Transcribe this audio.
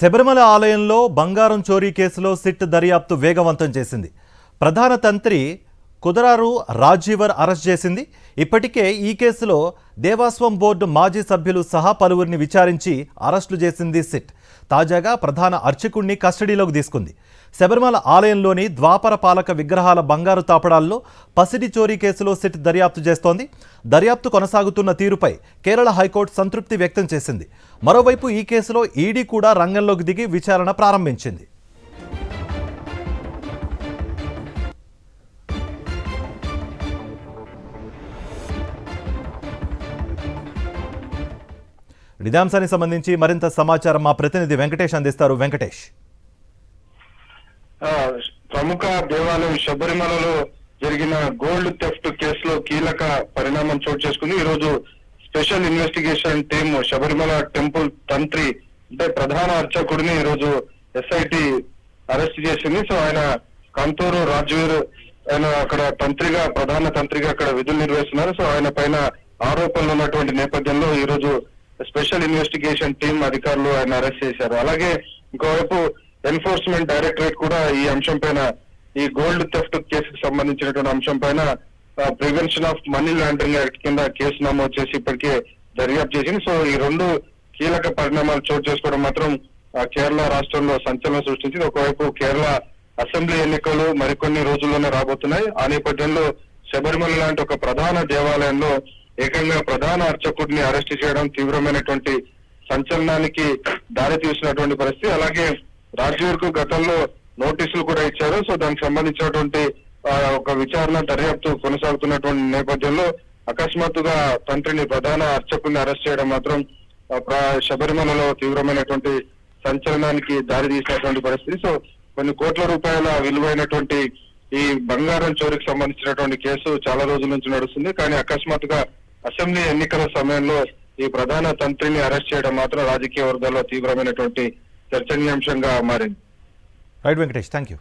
శబరిమల ఆలయంలో బంగారం చోరీ కేసులో సిట్ దర్యాప్తు వేగవంతం చేసింది. ప్రధాన తంత్రి కుదరారు రాజీవర్ అరెస్ట్ చేసింది. ఇప్పటికే ఈ కేసులో దేవాస్వం బోర్డు మాజీ సభ్యులు సహా పలువురిని విచారించి అరెస్టులు చేసింది సిట్. తాజాగా ప్రధాన అర్చకుడిని కస్టడీలోకి తీసుకుంది. శబరిమల ఆలయంలోని ద్వాపర పాలక విగ్రహాల బంగారు తాపడాల్లో పసిడి చోరీ కేసులో సిట్ దర్యాప్తు చేస్తోంది. దర్యాప్తు కొనసాగుతున్న తీరుపై కేరళ హైకోర్టు సంతృప్తి వ్యక్తం చేసింది. మరోవైపు ఈ కేసులో ఈడీ కూడా రంగంలోకి దిగి విచారణ ప్రారంభించింది. ఇదే అంశానికి సంబంధించి మరింత సమాచారం మా ప్రతినిధి వెంకటేష్ అందిస్తారు. వెంకటేష్, ప్రముఖ దేవాలయం శబరిమలలో జరిగిన గోల్డ్ థెఫ్ట్ కేసులో కీలక పరిణామం చోటు చేసుకుంది. ఈ రోజు special investigation team Sabarimala temple తంత్రి అంటే ప్రధాన అర్చకుడిని ఈ రోజు ఎస్ఐటి అరెస్ట్ చేసింది. సో ఆయన కంతూరు రాజీవర్, ఆయన అక్కడ ప్రధాన తంత్రిగా అక్కడ విధులు నిర్వహిస్తున్నారు. సో ఆయన పైన ఆరోపణలు ఉన్నటువంటి నేపథ్యంలో ఈ రోజు స్పెషల్ ఇన్వెస్టిగేషన్ టీం అధికారులు ఆయన అరెస్ట్ చేశారు. అలాగే ఇంకోవైపు ఎన్ఫోర్స్మెంట్ డైరెక్టరేట్ కూడా ఈ అంశం పైన, ఈ గోల్డ్ థెఫ్ట్ కేసుకు సంబంధించినటువంటి అంశం పైన prevention of money laundering act కింద కేసు నమోదు చేసి ఇప్పటికే దర్యాప్తు చేసింది. సో ఈ రెండు కీలక పరిణామాలు చోటు చేసుకోవడం మాత్రం కేరళ రాష్ట్రంలో సంచలనం సృష్టించింది. ఒకవైపు కేరళ అసెంబ్లీ ఎన్నికలు మరికొన్ని రోజుల్లోనే రాబోతున్నాయి. ఆ నేపథ్యంలో శబరిమల లాంటి ఒక ప్రధాన దేవాలయంలో ఏకంగా ప్రధాన అర్చకుడిని అరెస్ట్ చేయడం తీవ్రమైనటువంటి సంచలనానికి దారి తీసినటువంటి పరిస్థితి. అలాగే రాజీవర్ కు గతంలో నోటీసులు కూడా ఇచ్చారు. సో దానికి సంబంధించినటువంటి ఒక విచారణ దర్యాప్తు కొనసాగుతున్నటువంటి నేపథ్యంలో అకస్మాత్తుగా తంత్రిని, ప్రధాన అర్చకుడిని అరెస్ట్ చేయడం మాత్రం శబరిమలలో తీవ్రమైనటువంటి సంచలనానికి దారి తీసినటువంటి పరిస్థితి. సో కొన్ని కోట్ల రూపాయల విలువైనటువంటి ఈ బంగారం చోరీకి సంబంధించినటువంటి కేసు చాలా రోజుల నుంచి నడుస్తుంది. కానీ అకస్మాత్తుగా అసెంబ్లీ ఎన్నికల సమయంలో ఈ ప్రధాన తంత్రిని అరెస్ట్ చేయడం మాత్రం రాజకీయ వర్గాల్లో తీవ్రమైనటువంటి చర్చనీయాంశంగా మారింది. Right Venkatesh, thank you.